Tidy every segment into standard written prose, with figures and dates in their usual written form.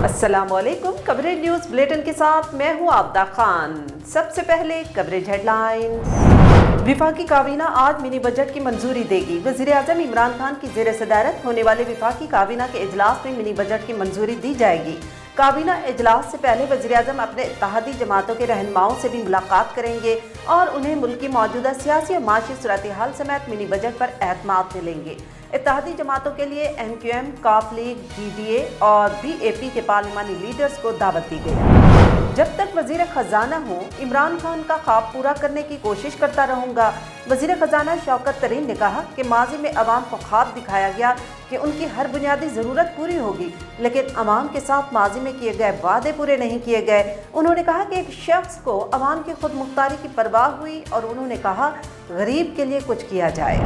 अस्सलाम वालेकुम। Coverage news bulletin के साथ मैं हूँ आबदा खान। सबसे पहले कवरेज हेडलाइन। विफाकी काबीना आज मिनी बजट की मंजूरी देगी। वज़ीर-ए-आज़म इमरान खान की ज़ेर सदारत होने वाले विफाकी काबीना के इजलास में मिनी बजट की मंजूरी दी जाएगी। काबीना इजलास से पहले वज़ीर-ए-आज़म अपने इत्तेहादी जमातों के रहनुमाओं से भी मुलाकात करेंगे और उन्हें मुल्क की मौजूदा सियासी और माशी सूरत हाल समेत मिनी बजट पर एतमाद दिलाएंगे। इत्तेहादी जमातों के लिए MQM, काफ लीग, DDA और BAP के पार्लिमानी लीडर्स को दावत दी गई। जब तक वजीर खजाना हो, इमरान खान का ख्वाब पूरा करने की कोशिश करता रहूंगा। वजीर खजाना शौकत तरीन ने कहा कि माजी में अवाम को ख्वाब दिखाया गया कि उनकी हर बुनियादी ज़रूरत पूरी होगी, लेकिन अवाम के साथ माजी में किए गए वादे पूरे नहीं किए गए। उन्होंने कहा कि एक शख्स को अवाम की खुद मुख्तारी की परवाह हुई और उन्होंने कहा गरीब के लिए कुछ किया जाए।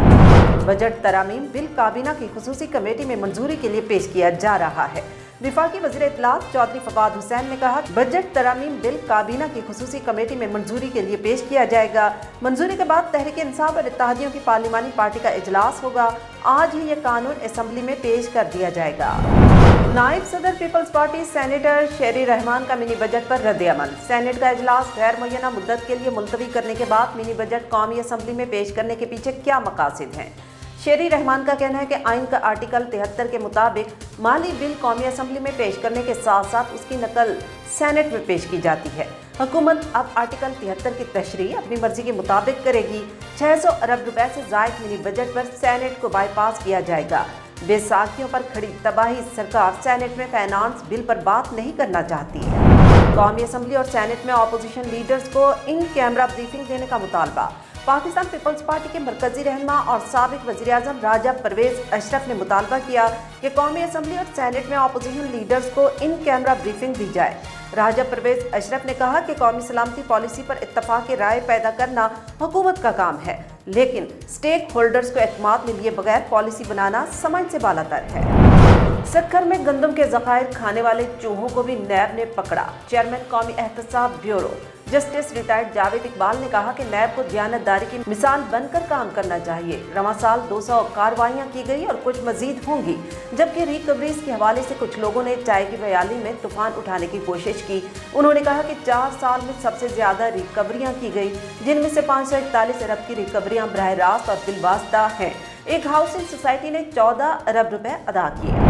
बजट तरामीम बिल काबीना की खुसूसी कमेटी में मंजूरी के लिए पेश किया जा रहा है। विफाकी वज़ीर इत्तलात चौधरी फवाद हुसैन ने कहा बजट तरामीम बिल काबीना की खुसूसी कमेटी में मंजूरी के लिए पेश किया जाएगा। मंजूरी के बाद तहरीक इंसाफ और इत्तेहादियों की पार्लिमानी पार्टी का इजलास होगा। आज ही ये कानून असेंबली में पेश कर दिया जाएगा। नायब सदर पीपल्स पार्टी सेनेटर शेरी रहमान का मिनी बजट पर रद्द-ए-अमल। सेनेट का इजलास गैर मुय्यना मुद्दत के लिए मुलतवी करने के बाद मिनी बजट कौमी असेंबली में पेश करने के पीछे क्या मकासद हैं? शेरी रहमान का कहना है कि आइन का आर्टिकल 73 के मुताबिक माली बिल कौमी असेंबली में पेश करने के साथ साथ उसकी नकल सेनेट में पेश की जाती है। हुकूमत अब आर्टिकल 73 की तशरीह अपनी मर्जी के मुताबिक करेगी। 600 अरब रुपए से जायद मिनी बजट पर सेनेट को बाईपास किया जाएगा। बेसाखियों पर खड़ी तबाही सरकार सेनेट में फाइनेंस बिल पर बात नहीं करना चाहती है। कौमी असेंबली और सेनेट में अपोजिशन लीडर्स को इन कैमरा ब्रीफिंग देने का मुतालबा। पाकिस्तान पीपल्स पार्टी के मरकजी रहनुमा और साबिक वज़ीर-ए-आज़म राजा परवेज अशरफ ने मुतालबा किया कि कौमी असेंबली और सेनेट में अपोजिशन लीडर्स को इन कैमरा ब्रीफिंग दी जाए। राजा परवेज अशरफ ने कहा कि कौमी सलामती पॉलिसी पर इत्तफाक राय पैदा करना हुकूमत का काम है, लेकिन स्टेक होल्डर्स को एतमाद में लिए बगैर पॉलिसी बनाना समझ से बालातर है। सक्खर में गंदम के ज़खायर खाने वाले चूहों को भी नैब ने पकड़ा। चेयरमैन कौमी एहतसाब bureau justice retired Javed Iqbal ने कहा कि नैब को दियानतदारी की मिसाल बनकर काम करना चाहिए। रवां साल 200 कार्रवाइयाँ की गई और कुछ मजीद होंगी, जबकि रिकवरीज के हवाले से कुछ लोगों ने चाय की बयाली में तूफान उठाने की कोशिश की। उन्होंने कहा कि 4 साल में सबसे ज्यादा रिकवरियाँ की गई, जिनमें से 541 अरब की रिकवरियाँ बराह रास्त और बिलवास्ता हैं। एक हाउसिंग सोसाइटी ने 14 अरब रुपए अदा किए।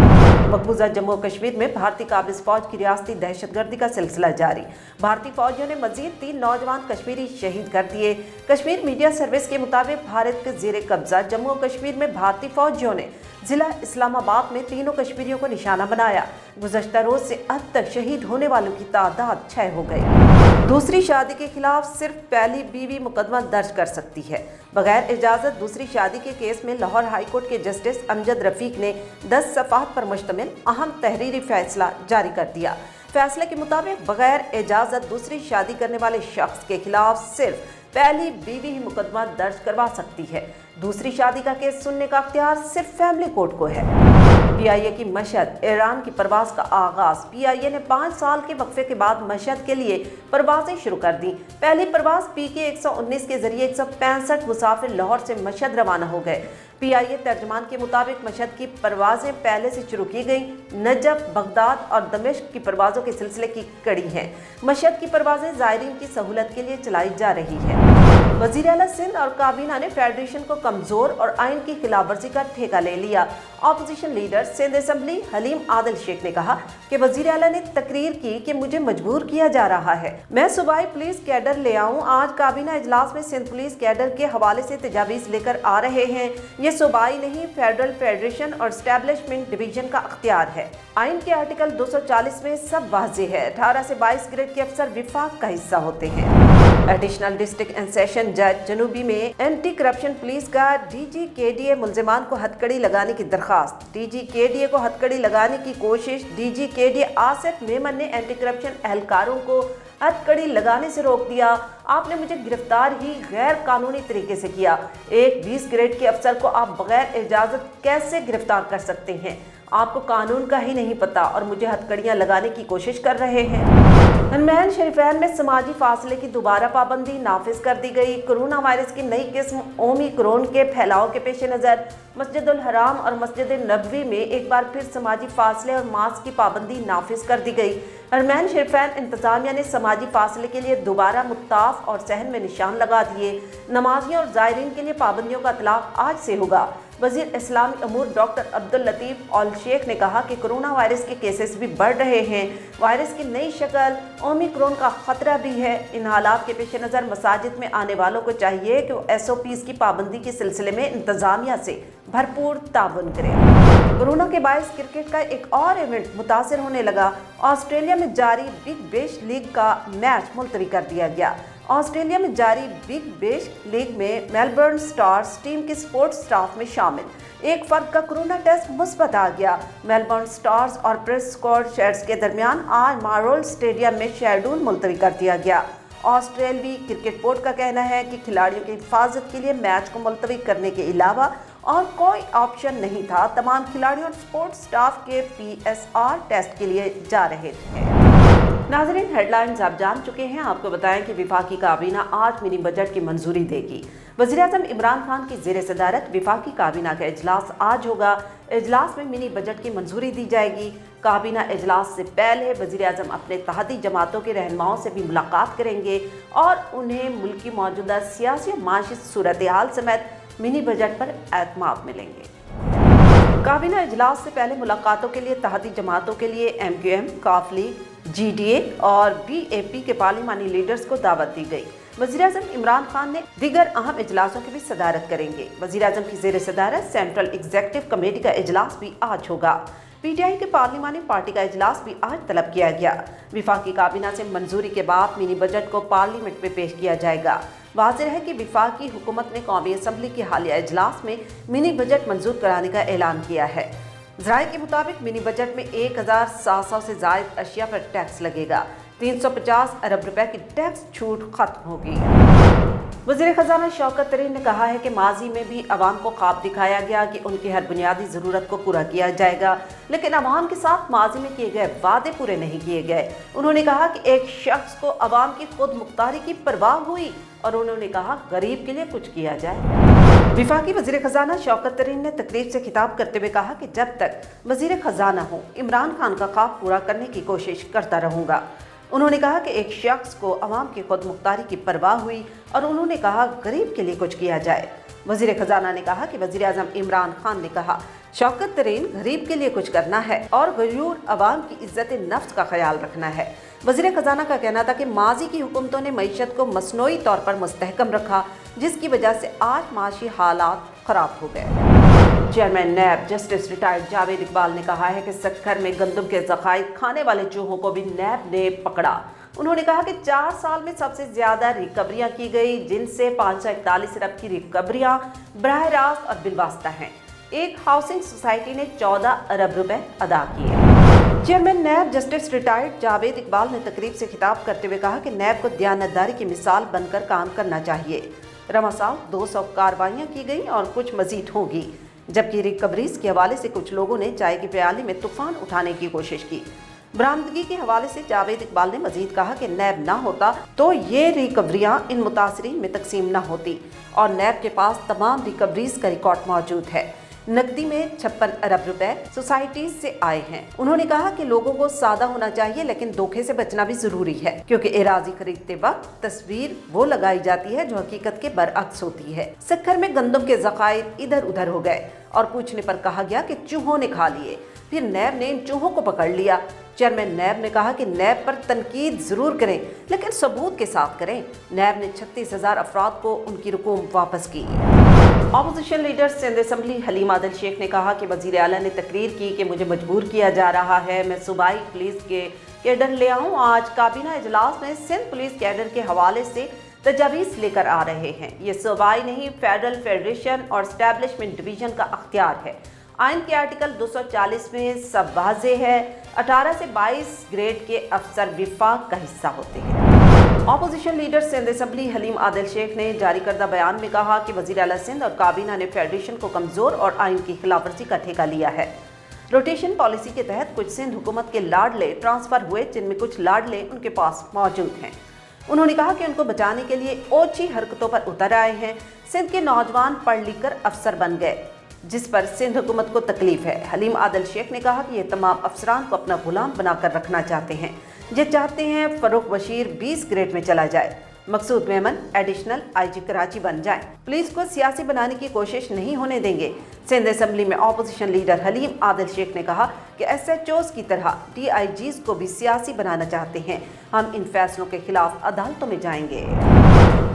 मकबूजा जम्मू और कश्मीर में भारतीय काबिज फौज की रियासती दहशतगर्दी का सिलसिला जारी। भारतीय फौजियों ने मजीद 3 नौजवान कश्मीरी शहीद कर दिए। कश्मीर मीडिया सर्विस के मुताबिक भारत के जेर कब्जा जम्मू और कश्मीर में भारतीय फौजियों ने जिला इस्लामाबाद में 3 कश्मीरियों को निशाना बनाया। गुज़श्ता रोज से अब तक शहीद होने वालों की तादाद 6 हो गई। दूसरी शादी के खिलाफ सिर्फ पहली बीवी मुकदमा दर्ज कर सकती है। बगैर इजाज़त दूसरी शादी के केस में लाहौर हाई कोर्ट के जस्टिस अमजद रफीक ने 10 सफ़ाहत पर मुश्तमिल अहम तहरीरी फैसला जारी कर दिया। फैसले के मुताबिक बगैर इजाज़त दूसरी शादी करने वाले शख्स के खिलाफ सिर्फ पहली बीवी ही मुकदमा दर्ज करवा सकती है। दूसरी शादी का केस सुनने का अख्तियार सिर्फ फैमिली कोर्ट को है। PIA की मशहद ईरान की परवाज का आगाज। PIA ने 5 साल के वक्फे के बाद मशहद के लिए परवाजें शुरू कर दी। पहली परवाज PK 119 के जरिए 165 मुसाफिर लाहौर से मशहद रवाना हो गए। PIA तर्जमान के मुताबिक मशहद की परवाजें पहले से शुरू की गई। नजफ, बगदाद और दमिश्क की परवाजों के सिलसिले की कड़ी हैं। मशहद की परवाजें ज़ायरीन की सहूलत के लिए चलाई जा रही है। वज़ीर आला सिंध और काबीना ने फेडरेशन को कमजोर और आइन की खिलाफवर्जी का ठेका ले लिया। Opposition leader Sindh assembly Haleem Adil Sheikh ने कहा कि वज़ीर आला ने तकरीर की कि मुझे मजबूर किया जा रहा है, मैं सूबाई पुलिस कैडर ले आऊं। आज काबीना इजलास में सिंध पुलिस कैडर के हवाले से तजावीज़ लेकर आ रहे हैं। ये सूबाई नहीं, फेडरल फेडरेशन और स्टैब्लिशमेंट डिवीजन का अख्तियार है। आइन के आर्टिकल 240 में सब वाज़ेह है। 18 से 22 ग्रेड के अफसर विफाक का हिस्सा होते हैं। एडिशनल डिस्ट्रिक्ट एंड सेशन जज जनूबी में एंटी करप्शन पुलिस का DG KDA मुल्जिमान को हथकड़ी लगाने की दरखास्त। DG KDA को हथकड़ी लगाने की कोशिश। DG KDA आसिफ मेमन ने एंटी करप्शन एहलकारों को हथकड़ी लगाने से रोक दिया। आपने मुझे गिरफ्तार ही गैर कानूनी तरीके से किया। एक 20 ग्रेड के अफसर को आप बगैर इजाज़त कैसे गिरफ्तार कर सकते हैं? आपको कानून का ही नहीं पता और मुझे हथकड़ियाँ लगाने की कोशिश कर रहे हैं। हरमैन शरीफैन में समाजी फासले की दोबारा पाबंदी नाफिज कर दी गई। कोरोना वायरस की नई किस्म ओमिक्रॉन के फैलाव के पेश नज़र मस्जिदुल हराम और मस्जिद नबवी में एक बार फिर समाजी फासले और मास्क की पाबंदी नाफिज कर दी गई। हरमैन शरीफैन इंतजामिया ने समाजी फासले के लिए दोबारा मुत्ताफ और सहन में निशान लगा दिए। नमाजियों और ज़ायरीन के लिए पाबंदियों का इतलाक आज से होगा। वज़ीर इस्लामी अमूर डॉक्टर अब्दुल लतीफ़ अल शेख ने कहा कि कोरोना वायरस के केसेस भी बढ़ रहे हैं। वायरस की नई शक्ल ओमिक्रॉन का खतरा भी है। इन हालात के पेश नज़र मसाजिद में आने वालों को चाहिए कि वो SOPs की पाबंदी के सिलसिले में इंतजामिया से भरपूर ताउन करें। कोरोना के बायस क्रिकेट का एक और इवेंट मुतासिर होने लगा। ऑस्ट्रेलिया में जारी बिग बैश लीग का मैच मुलतवी कर दिया गया। ऑस्ट्रेलिया में जारी बिग बैश लीग में मेलबर्न स्टार्स टीम के स्पोर्ट्स स्टाफ में शामिल एक फर्द का कोरोना टेस्ट मुस्बत आ गया। मेलबर्न स्टार्स और प्रेस स्क्वाड शेयर्स के दरमियान आज मारोल स्टेडियम में शेड्यूल मुलतवी कर दिया गया। ऑस्ट्रेलवी क्रिकेट बोर्ड का कहना है कि खिलाड़ियों की हिफाजत के लिए मैच को मुलतवी करने के अलावा और कोई ऑप्शन नहीं था। तमाम खिलाड़ियों और स्पोर्ट्स स्टाफ के PCR टेस्ट के लिए जा रहे थे। नाज़रीन, हेडलाइंस आप जान चुके हैं। आपको बताएं कि विफाकी काबीना आज मिनी बजट की मंजूरी देगी। वज़ीर-ए-आज़म इमरान खान की ज़ेर सदारत विफाकी काबीना का इजलास आज होगा। इजलास में मिनी बजट की मंजूरी दी जाएगी। काबीना इजलास से पहले वज़ीर-ए-आज़म अपने तहती जमातों के रहनुमाओं से भी मुलाकात करेंगे और उन्हें मुल्क की मौजूदा सियासी और माशी सूरत हाल समेत मिनी बजट पर एतमाद मिलेंगे। काबीना इजलास से पहले मुलाकातों के लिए तहती जमातों के लिए MQM, काफ लीग, GDA और BAP के पार्लिमानी लीडर्स को दावत दी गई। वज़ीर-ए-आज़म इमरान खान ने दीगर अहम इजलासों की भी सदारत करेंगे। वज़ीर-ए-आज़म की ज़ेर सदारत सेंट्रल एग्जीक्यूटिव कमेटी का इजलास भी आज होगा। PTI के पार्लिमानी पार्टी का इजलास भी आज तलब किया गया। विफाकी काबीना से मंजूरी के बाद मिनी बजट को पार्लियामेंट में पेश किया जाएगा। वाज़ेह है कि विफाकी हुकूमत ने कौमी असम्बली के हालिया इजलास में मिनी बजट मंजूर कराने का ऐलान किया है। ज़राए के मुताबिक मिनी बजट में 1700 से ज़ायद अशिया पर टैक्स लगेगा। 350 अरब रुपए की टैक्स छूट खत्म होगी। वज़ीर ख़ज़ाना शौकत तरीन ने कहा है कि माजी में भी अवाम को ख्वाब दिखाया गया कि उनकी हर बुनियादी ज़रूरत को पूरा किया जाएगा, लेकिन अवाम के साथ माजी में किए गए वादे पूरे नहीं किए गए। उन्होंने कहा कि एक शख्स को अवाम की खुद मुख्तारी की परवाह हुई और उन्होंने कहा गरीब के लिए कुछ किया जाए। विफाकी वज़ीर ख़ज़ाना शौकत तरीन ने तकरीब से खिताब करते हुए कहा कि जब तक वज़ीर ख़ज़ाना हो इमरान खान का ख्वाब पूरा करने की कोशिश करता रहूँगा। उन्होंने कहा कि एक शख्स को अवाम की खुद मुख्तारी की परवाह हुई और उन्होंने कहा गरीब के लिए कुछ किया जाए। वज़ीर ख़ज़ाना ने कहा कि वज़ीर आज़म इमरान खान ने कहा शौकत तरीन गरीब के लिए कुछ करना है और गयूर अवाम की इज्जत नफ्स का ख्याल रखना है। वज़ीर ख़ज़ाना का कहना था कि माजी की हुकूमतों ने मईशत को मसनूई तौर पर मुस्तहकम रखा, जिसकी वजह से आज माशी हालात ख़राब हो गए। Chairman NAB justice retired Javed Iqbal ने कहा है कि सक्खर में गंदम के ज़खायर खाने वाले चूहों को भी नैब ने पकड़ा। उन्होंने कहा कि 4 साल में सबसे ज़्यादा रिकवरियाँ की गई, जिनसे 541 अरब की रिकवरियाँ बराह रास्त और बिलवास्ता हैं। एक हाउसिंग सोसाइटी ने 14 अरब रुपए अदा किए। Chairman NAB justice retired Javed Iqbal ने तकरीब से खिताब करते हुए कहा कि नैब को दयानतदारी की मिसाल बनकर काम करना चाहिए। रमसाल 200 कार्रवाइयाँ की गई और कुछ मजीद होंगी, जबकि रिकवरीज के हवाले से कुछ लोगों ने चाय की प्याली में तूफान उठाने की कोशिश की। बरामदगी के हवाले से जावेद इकबाल ने मजीद कहा कि नैब ना होता तो ये रिकवरियां इन मुतासरीन में तकसीम ना होती और नैब के पास तमाम रिकवरीज का रिकॉर्ड मौजूद है। नकदी में 56 अरब रुपए सोसाइटीज से आए हैं। उन्होंने कहा कि लोगों को सादा होना चाहिए, लेकिन धोखे से बचना भी जरूरी है, क्योंकि एराजी खरीदते वक्त तस्वीर वो लगाई जाती है जो हकीकत के बरअक्स होती है। सक्खर में गंदम के ज़खायर इधर उधर हो गए और पूछने पर कहा गया कि चूहों ने खा लिए। फिर नैब ने इन चूहों को पकड़ लिया। चेयरमैन नैब ने कहा कि नैब पर तनकीद जरूर करें, लेकिन सबूत के साथ करें। नैब ने 36,000 अफराद को उनकी रकूम वापस की। Opposition leader Sindh assembly Haleem Adil Sheikh ने कहा कि वज़ीर आला ने तकरीर की कि मुझे मजबूर किया जा रहा है, मैं सूबाई पुलिस के कैडर ले आऊँ। आज काबीना इजलास में सिंध पुलिस कैडर के हवाले से तजावीज़ लेकर आ रहे हैं। ये सूबाई नहीं, फेडरल फेडरेशन और स्टैब्लिशमेंट डिवीजन का अख्तियार है। आइन के आर्टिकल 240 में सब वाज़ेह है। 18 से 22 ग्रेड के अफसर विफाक का हिस्सा होते हैं। Opposition leader Sindh assembly Haleem Adil Sheikh ने जारी करदा बयान में कहा कि वज़ीर आला सिंध और काबीना ने फेडरेशन को कमज़ोर और आइन की खिलाफवर्जी का ठेका लिया है। रोटेशन पॉलिसी के तहत कुछ सिंध हुकूमत के लाडले ट्रांसफ़र हुए, जिनमें कुछ लाडले उनके पास मौजूद हैं। उन्होंने कहा कि उनको बचाने के लिए ओछी हरकतों पर उतर आए हैं। सिंध के नौजवान पढ़ लिख कर अफसर बन गए, जिस पर सिंध हुकूमत को तकलीफ है। हलीम आदिल शेख ने कहा कि ये तमाम अफसरान को अपना गुलाम बनाकर रखना चाहते हैं। ये चाहते हैं फरूक बशीर 20 ग्रेड में चला जाए, मकसूद मेमन एडिशनल IG कराची बन जाएं। पुलिस को सियासी बनाने की कोशिश नहीं होने देंगे। सिंध असेंबली में अपोजिशन लीडर हलीम आदिल शेख ने कहा कि SHOs की तरह DIGs को भी सियासी बनाना चाहते हैं। हम इन फैसलों के खिलाफ अदालतों में जाएंगे।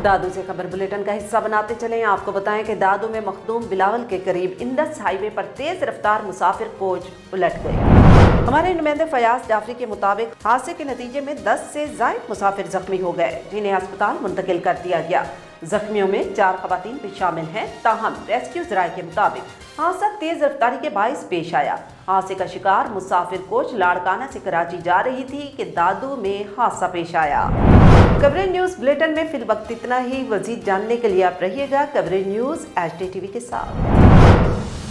दादू से खबर बुलेटिन का हिस्सा बनाते चलें। आपको बताएं कि दादू में मखदूम बिलावल के करीब इंडस हाईवे पर तेज रफ्तार मुसाफिर कोच उलट गई। हमारे नुमाइंदे फयाज जाफरी के मुताबिक हादसे के नतीजे में 10 से ज़ायद मुसाफिर जख्मी हो गए, जिन्हें अस्पताल मुंतकिल कर दिया गया। जख्मियों में 4 खवातीन भी शामिल हैं। ताहम रेस्क्यू ज़राए के मुताबिक हादसा तेज रफ्तारी के बाइस पेश आया। हादसे का शिकार मुसाफिर कोच लाड़काना से कराची जा रही थी कि दादू में हादसा पेश आया। कवरेज न्यूज़ बुलेटिन में फिल वक्त इतना ही। मज़ीद जानने के लिए आप रहिएगा कवरेज न्यूज़ HD TV के साथ।